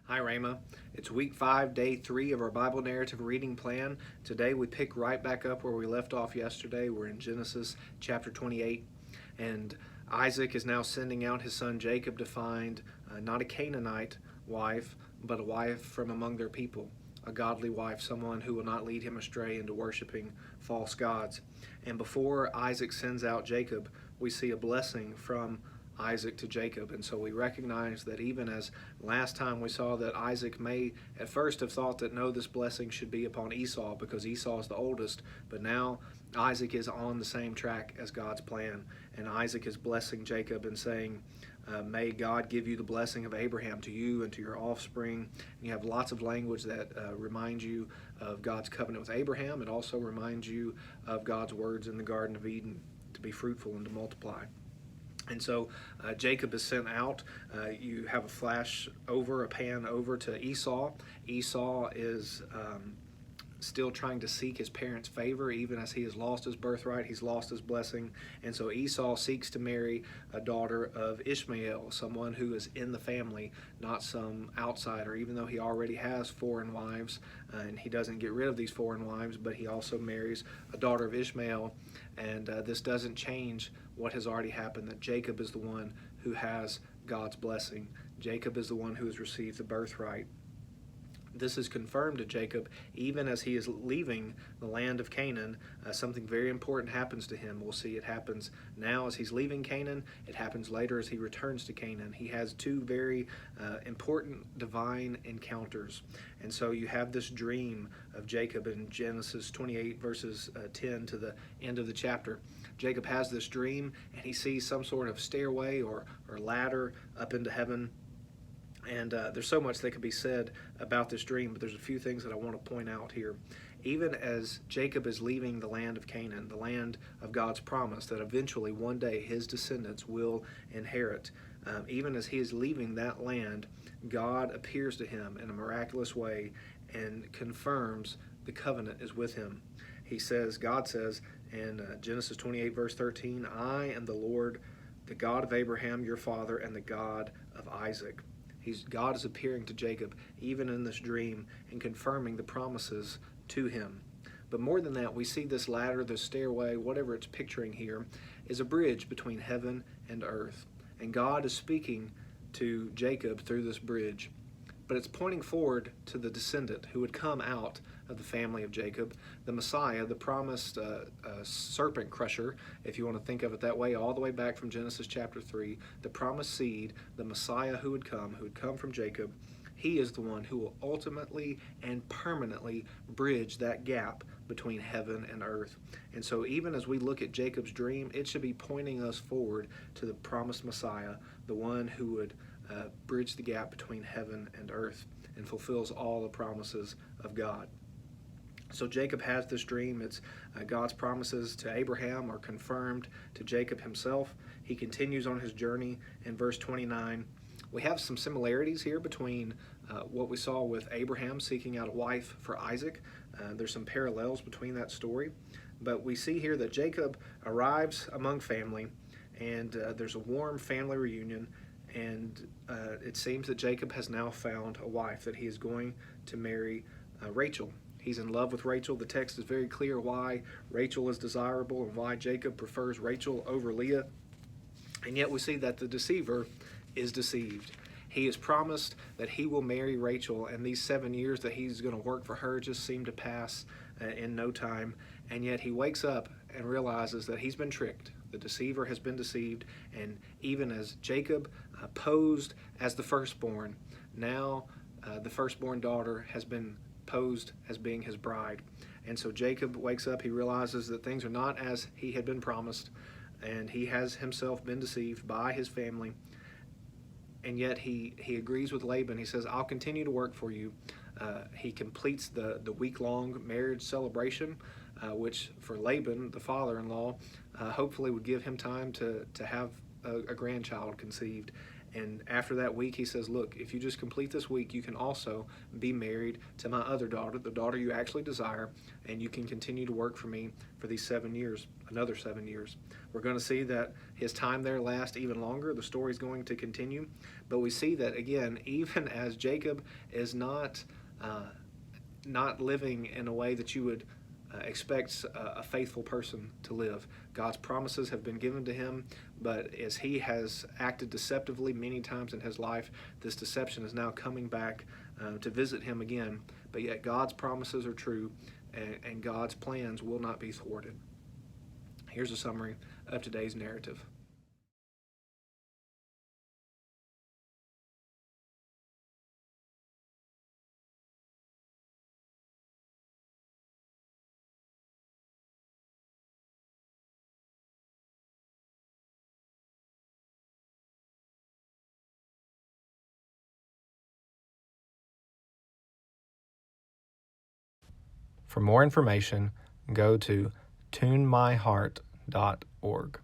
Hi, Rama. It's week 5, day 3 of our Bible narrative reading plan. Today we pick right back up where we left off yesterday. We're in Genesis chapter 28, and Isaac is now sending out his son Jacob to find not a Canaanite wife, but a wife from among their people, a godly wife, someone who will not lead him astray into worshiping false gods. And before Isaac sends out Jacob, we see a blessing from Isaac to Jacob. And so we recognize that even as last time we saw that Isaac may at first have thought that no, this blessing should be upon Esau because Esau is the oldest, but now Isaac is on the same track as God's plan. And Isaac is blessing Jacob and saying, may God give you the blessing of Abraham to you and to your offspring. And you have lots of language that remind you of God's covenant with Abraham. It also reminds you of God's words in the Garden of Eden to be fruitful and to multiply. And so Jacob is sent out. You have a pan over to Esau. Esau is still trying to seek his parents' favor, even as he has lost his birthright, he's lost his blessing. And so Esau seeks to marry a daughter of Ishmael, someone who is in the family, not some outsider, even though he already has foreign wives, and he doesn't get rid of these foreign wives, but he also marries a daughter of Ishmael. And this doesn't change what has already happened, that Jacob is the one who has God's blessing. Jacob is the one who has received the birthright. This is confirmed to Jacob even as he is leaving the land of Canaan. Something very important happens to him. We'll see it happens now as he's leaving Canaan. It happens later as he returns to Canaan. He has two very important divine encounters. And so you have this dream of Jacob in Genesis 28 verses 10 to the end of the chapter. Jacob has this dream and he sees some sort of stairway or ladder up into heaven. And there's so much that could be said about this dream, but there's a few things that I want to point out here. Even as Jacob is leaving the land of Canaan, the land of God's promise, that eventually one day his descendants will inherit, even as he is leaving that land, God appears to him in a miraculous way and confirms the covenant is with him. God says in Genesis 28 verse 13, I am the Lord, the God of Abraham your father, and the God of Isaac. God is appearing to Jacob even in this dream and confirming the promises to him. But more than that, we see this ladder, this stairway, whatever it's picturing here, is a bridge between heaven and earth. And God is speaking to Jacob through this bridge. But it's pointing forward to the descendant who would come out of the family of Jacob, the Messiah, the promised serpent crusher, if you want to think of it that way, all the way back from Genesis chapter 3, the promised seed, the Messiah who would come from Jacob. He is the one who will ultimately and permanently bridge that gap between heaven and earth. And so even as we look at Jacob's dream, it should be pointing us forward to the promised Messiah, the one who would bridge the gap between heaven and earth and fulfills all the promises of God. So Jacob has this dream. It's God's promises to Abraham are confirmed to Jacob himself. He continues on his journey in verse 29. We have some similarities here between what we saw with Abraham seeking out a wife for Isaac. There's some parallels between that story. But we see here that Jacob arrives among family, and there's a warm family reunion. And it seems that Jacob has now found a wife, that he is going to marry Rachel. He's in love with Rachel. The text is very clear why Rachel is desirable and why Jacob prefers Rachel over Leah. And yet we see that the deceiver is deceived. He is promised that he will marry Rachel, and these 7 years that he's going to work for her just seem to pass in no time. And yet he wakes up and realizes that he's been tricked. The deceiver has been deceived, and even as Jacob posed as the firstborn, now the firstborn daughter has been posed as being his bride. And so Jacob wakes up, he realizes that things are not as he had been promised, and he has himself been deceived by his family. And yet he agrees with Laban. He says, I'll continue to work for you. He completes the week-long marriage celebration, which for Laban, the father-in-law, hopefully would give him time to have a grandchild conceived. And after that week, he says, look, if you just complete this week, you can also be married to my other daughter, the daughter you actually desire, and you can continue to work for me for these 7 years, another 7 years. We're going to see that his time there lasts even longer. The story's going to continue. But we see that, again, even as Jacob is not living in a way that you would expect a faithful person to live. God's promises have been given to him, but as he has acted deceptively many times in his life, this deception is now coming back to visit him again. But yet God's promises are true, and God's plans will not be thwarted. Here's a summary of today's narrative. For more information, go to tunemyheart.org.